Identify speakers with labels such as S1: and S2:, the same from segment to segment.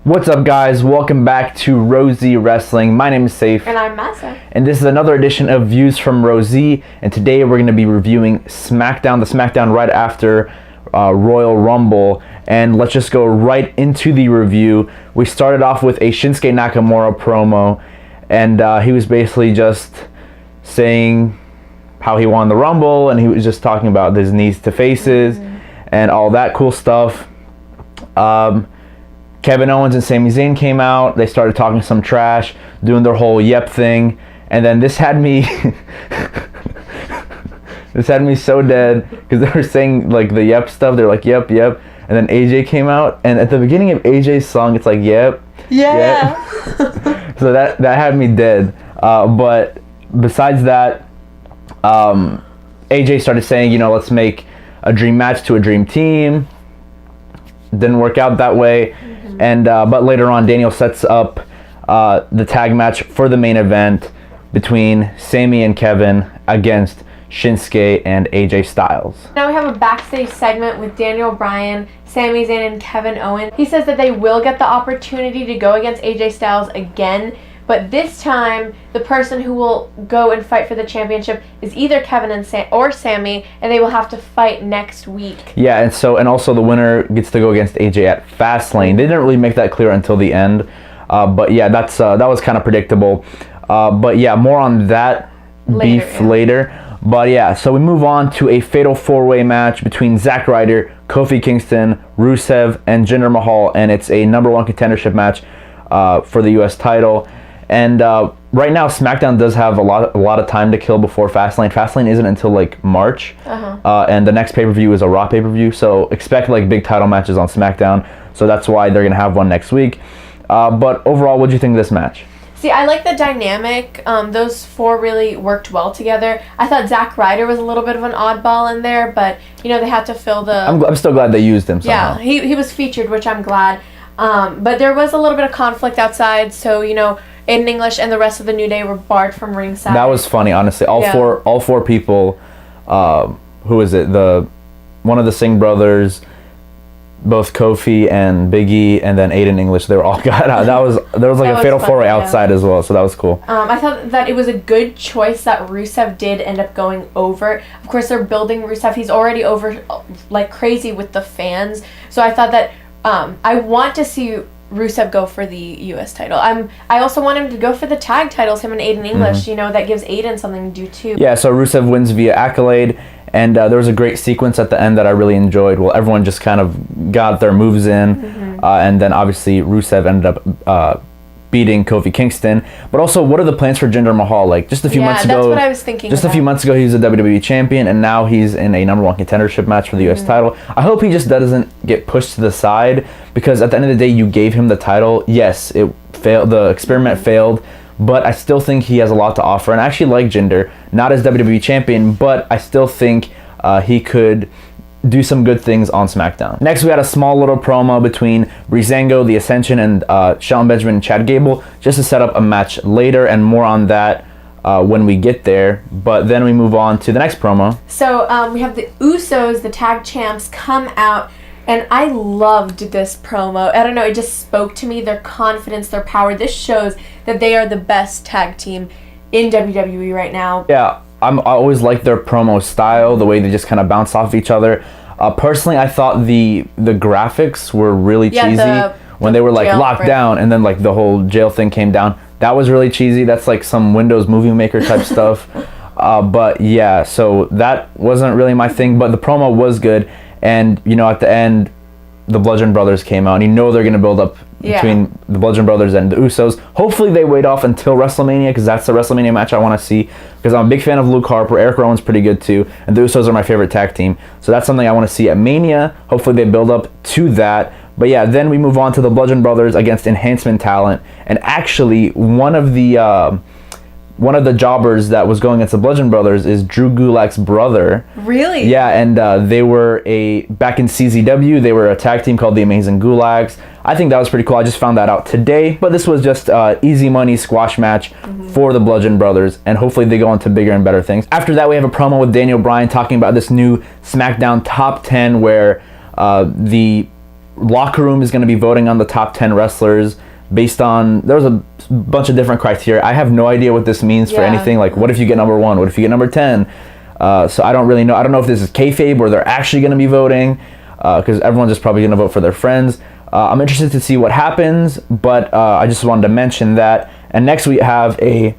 S1: What's up, guys? Welcome back to Rosie Wrestling. My name is Saif.
S2: And I'm Massa.
S1: And this is another edition of Views from Rosie. And today we're going to be reviewing Smackdown, the Smackdown right after Royal Rumble. And let's just go right into the review. We started off with a Shinsuke Nakamura promo. And he was basically just saying how he won the Rumble. And he was just talking about his knees to faces and all that cool stuff. Kevin Owens and Sami Zayn came out. They started talking some trash, doing their whole yep thing, and then this had me so dead because they were saying like the yep stuff. They're like yep, and then AJ came out, and at the beginning of AJ's song, it's like yep,
S2: yeah.
S1: So that had me dead. But besides that, AJ started saying, let's make a dream match to a dream team. Didn't work out that way. And but later on, Daniel sets up the tag match for the main event between Sami and Kevin against Shinsuke and AJ Styles.
S2: Now we have a backstage segment with Daniel Bryan, Sami Zayn, and Kevin Owens. He says that they will get the opportunity to go against AJ Styles again, but this time the person who will go and fight for the championship is either Kevin or Sami, and they will have to fight next week.
S1: Yeah, and also the winner gets to go against AJ at Fastlane. They didn't really make that clear until the end, but yeah, that was kind of predictable. But yeah, more on that beef later. But yeah, so we move on to a fatal four-way match between Zack Ryder, Kofi Kingston, Rusev, and Jinder Mahal, and it's a number one contendership match for the U.S. title. And right now, SmackDown does have a lot of time to kill before Fastlane. Fastlane isn't until like March, and the next pay-per-view is a Raw pay-per-view. So expect like big title matches on SmackDown. So that's why they're gonna have one next week. But overall, what do you think of this match?
S2: See, I like the dynamic. Those four really worked well together. I thought Zack Ryder was a little bit of an oddball in there, but they had to fill the.
S1: I'm still glad they used him somehow.
S2: Yeah, he was featured, which I'm glad. But there was a little bit of conflict outside, so Aiden English and the rest of the New Day were barred from ringside.
S1: That was funny, honestly. All four people. Who is it? One of the Singh brothers, both Kofi and Big E, and then Aiden English. They were all got out. There was like a fatal four-way outside as well, so that was cool.
S2: I thought that it was a good choice that Rusev did end up going over. Of course, they're building Rusev. He's already over like crazy with the fans. So I thought that I want to see Rusev go for the U.S. title. I also want him to go for the tag titles, him and Aiden English. That gives Aiden something to do too. Yeah,
S1: so Rusev wins via accolade, and there was a great sequence at the end that I really enjoyed. Well, everyone just kind of got their moves in, and then obviously Rusev ended up beating Kofi Kingston. But also, what are the plans for Jinder Mahal? Like just a few months ago,
S2: that's what I was thinking.
S1: A few months ago, he was a WWE champion, and now he's in a number one contendership match for the U.S. title. I hope he just doesn't get pushed to the side, because at the end of the day, you gave him the title. Yes, it failed. The experiment failed, but I still think he has a lot to offer. And I actually like Jinder, not as WWE champion, but I still think he could do some good things on SmackDown. Next, we had a small little promo between Breezango, The Ascension, and Shelton Benjamin and Chad Gable, just to set up a match later, and more on that when we get there. But then we move on to the next promo.
S2: So we have the Usos, the tag champs, come out, and I loved this promo. I don't know, it just spoke to me, their confidence, their power. This shows that they are the best tag team in WWE right now.
S1: Yeah, I always like their promo style, the way they just kind of bounce off each other. Personally, I thought the graphics were really cheesy when they were like locked down, and then like the whole jail thing came down. That was really cheesy. That's like some Windows Movie Maker type stuff. But yeah, so that wasn't really my thing. But the promo was good, and at the end, the Bludgeon Brothers came out, and they're gonna build up between the Bludgeon Brothers and the Usos. Hopefully they wait off until WrestleMania, because that's the WrestleMania match I want to see, because I'm a big fan of Luke Harper. Eric Rowan's pretty good too, and the Usos are my favorite tag team, so that's something I want to see at Mania. Hopefully they build up to that. But yeah, then we move on to the Bludgeon Brothers against Enhancement Talent, and actually one of the jobbers that was going against the Bludgeon Brothers is Drew Gulak's brother.
S2: Really?
S1: Yeah, and they were back in CZW, they were a tag team called the Amazing Gulaks. I think that was pretty cool. I just found that out today. But this was just easy money squash match for the Bludgeon Brothers, and hopefully they go on to bigger and better things. After that, we have a promo with Daniel Bryan talking about this new SmackDown Top 10 where the locker room is going to be voting on the top 10 wrestlers based on, there was a bunch of different criteria. I have no idea what this means for anything. Like, what if you get number 1? What if you get number 10? So I don't really know. I don't know if this is kayfabe or they're actually going to be voting, because everyone's just probably going to vote for their friends. I'm interested to see what happens, but I just wanted to mention that. And next we have a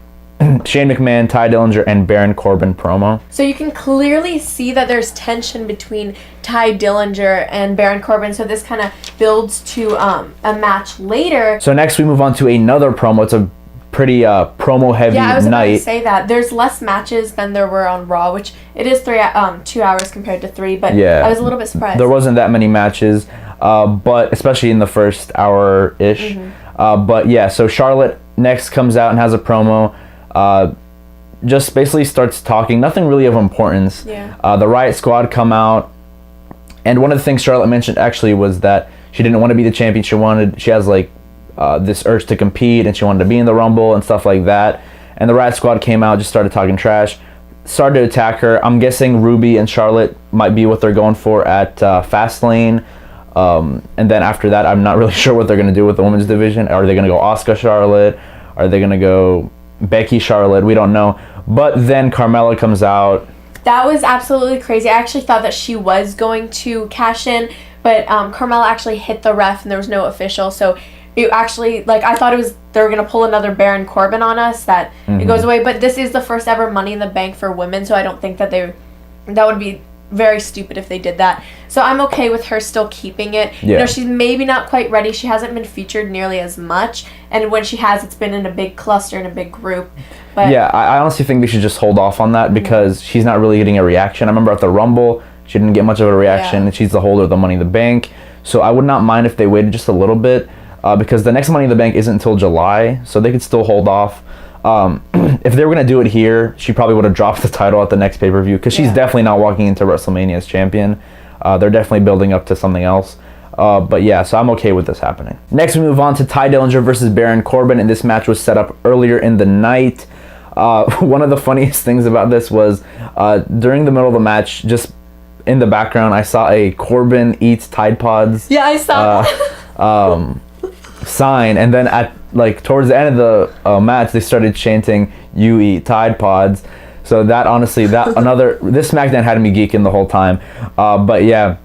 S1: Shane McMahon, Ty Dillinger, and Baron Corbin promo.
S2: So you can clearly see that there's tension between Ty Dillinger and Baron Corbin, so this kind of builds to a match later.
S1: So next we move on to another promo. It's a pretty promo-heavy night.
S2: Yeah, I was about to say that. There's less matches than there were on Raw, which it is 2 hours compared to 3, but I was a little bit surprised.
S1: There wasn't that many matches, but especially in the first hour-ish. But yeah, so Charlotte next comes out and has a promo. Just basically starts talking, nothing really of importance. The Riot Squad come out, and one of the things Charlotte mentioned actually was that she didn't want to be the champion. She has like this urge to compete, and she wanted to be in the Rumble and stuff like that. And the Riot Squad came out, just started talking trash, started to attack her. I'm guessing Ruby and Charlotte might be what they're going for at Fastlane. And then after that, I'm not really sure what they're going to do with the women's division. Are they going to go Asuka Charlotte? Are they going to go Becky Charlotte? We don't know. But then Carmella comes out.
S2: That was absolutely crazy. I actually thought that she was going to cash in, but Carmella actually hit the ref and there was no official. So it actually, like, I thought they were going to pull another Baron Corbin on us, that it goes away. But this is the first ever Money in the Bank for women, so I don't think that that would be very stupid if they did that. So I'm okay with her still keeping it. You know, she's maybe not quite ready. She hasn't been featured nearly as much, and when she has, it's been in a big cluster, in a big group. But
S1: yeah, I honestly think they should just hold off on that because she's not really getting a reaction. I remember at the Rumble, she didn't get much of a reaction, and she's the holder of the Money in the Bank. So I would not mind if they waited just a little bit, because the next Money in the Bank isn't until July, so they could still hold off. If they were going to do it here, she probably would have dropped the title at the next pay-per-view, because she's definitely not walking into WrestleMania as champion. They're definitely building up to something else. But yeah, so I'm okay with this happening. Next, we move on to Ty Dillinger versus Baron Corbin, and this match was set up earlier in the night. One of the funniest things about this was during the middle of the match, just in the background, I saw a Corbin eats Tide Pods.
S2: Yeah, I saw that.
S1: Sign, and then at towards the end of the match, they started chanting "You eat Tide Pods." So that honestly, this SmackDown had me geeking the whole time. But yeah,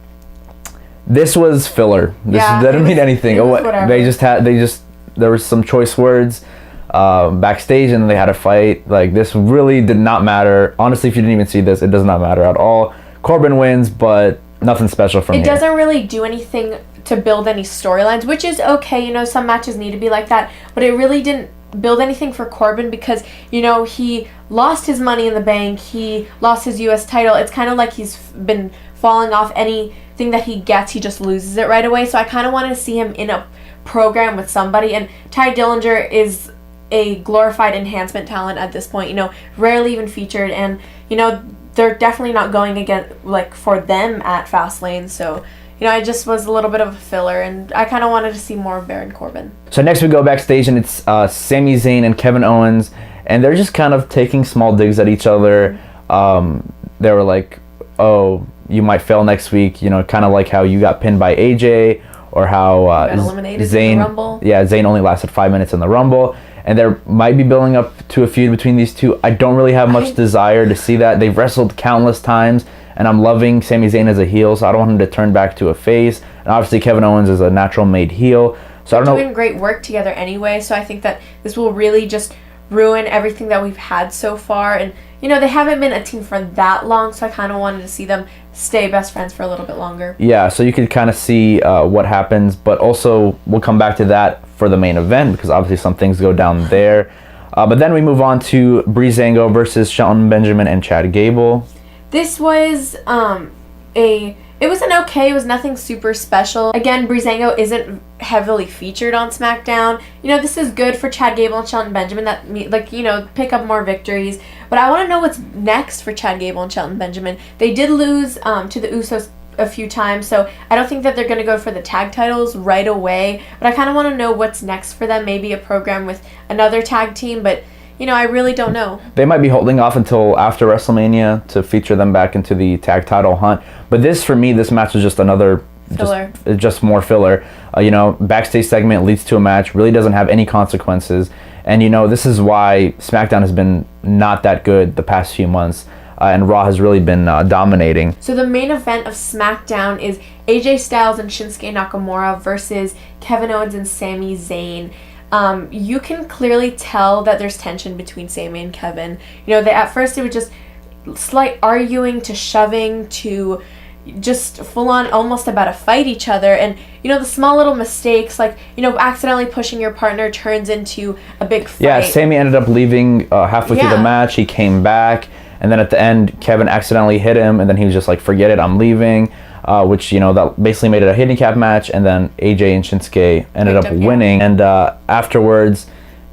S1: this was filler. This didn't mean anything. There was some choice words backstage, and they had a fight. Like, this really did not matter. Honestly, if you didn't even see this, it does not matter at all. Corbin wins, but nothing special from here.
S2: It doesn't really do anything to build any storylines, which is okay. You know, some matches need to be like that, but it really didn't build anything for Corbin because, you know, he lost his Money in the Bank, he lost his US title. It's kind of like he's been falling off. Anything that he gets, he just loses it right away. So I kind of wanted to see him in a program with somebody, and Ty Dillinger is a glorified enhancement talent at this point, you know, rarely even featured, and, you know, they're definitely not going again, like, for them at Fastlane. So, you know, it just was a little bit of a filler, and I kind of wanted to see more of Baron Corbin.
S1: So next we go backstage, and it's Sami Zayn and Kevin Owens, and they're just kind of taking small digs at each other. They were like, oh, you might fail next week, you know, kind of like how you got pinned by AJ, or how
S2: Zayn, in the Rumble.
S1: Yeah, Zayn only lasted 5 minutes in the Rumble. And there might be building up to a feud between these two. I don't really have much desire to see that. They've wrestled countless times, and I'm loving Sami Zayn as a heel, so I don't want him to turn back to a face. And obviously Kevin Owens is a natural-made heel. So
S2: They're doing great work together anyway, so I think that this will really just ruin everything that we've had so far. And, you know, they haven't been a team for that long, so I kind of wanted to see them stay best friends for a little bit longer. Yeah,
S1: so you could kind of see what happens, but also we'll come back to that for the main event, because obviously some things go down there. But then we move on to Breezango versus Shelton Benjamin and Chad Gable.
S2: This was it was it was nothing super special. Again, Breezango isn't heavily featured on SmackDown. You know, this is good for Chad Gable and Shelton Benjamin, that, like, you know, pick up more victories. But I want to know what's next for Chad Gable and Shelton Benjamin. They did lose to the Usos a few times, so I don't think that they're going to go for the tag titles right away. But I kind of want to know what's next for them. Maybe a program with another tag team, but, you know, I really don't know.
S1: They might be holding off until after WrestleMania to feature them back into the tag title hunt. But this, for me, this match was just another just more filler. Backstage segment leads to a match, really doesn't have any consequences. And this is why SmackDown has been not that good the past few months. And Raw has really been dominating.
S2: So the main event of SmackDown is AJ Styles and Shinsuke Nakamura versus Kevin Owens and Sami Zayn. You can clearly tell that there's tension between Sami and Kevin. At first it was just slight arguing to shoving to just full on almost about to fight each other. And the small little mistakes, like accidentally pushing your partner turns into a big fight.
S1: Yeah, Sami ended up leaving halfway through the match. He came back. And then at the end, Kevin accidentally hit him, and then he was just like, forget it, I'm leaving, which, that basically made it a handicap match, and then AJ and Shinsuke ended up winning. Yeah. And afterwards,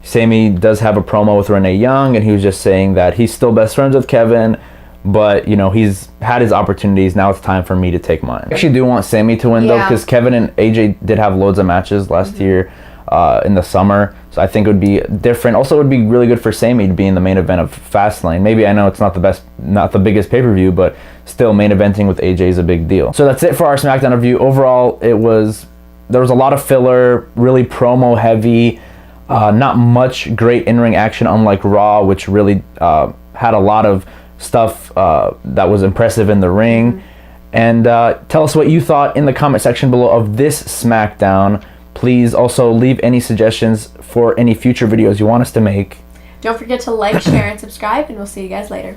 S1: Sami does have a promo with Renee Young, and he was just saying that he's still best friends with Kevin, but, he's had his opportunities, now it's time for me to take mine. I actually do want Sami to win, though, because Kevin and AJ did have loads of matches last year in the summer. So I think it would be different. Also, it would be really good for Sami to be in the main event of Fastlane. Maybe I know it's not the biggest pay-per-view, but still main eventing with AJ is a big deal. So that's it for our SmackDown review. Overall, there was a lot of filler, really promo heavy, not much great in-ring action, unlike Raw, which really had a lot of stuff that was impressive in the ring. And tell us what you thought in the comment section below of this SmackDown. Please also leave any suggestions for any future videos you want us to make.
S2: Don't forget to like, share, and subscribe, and we'll see you guys later.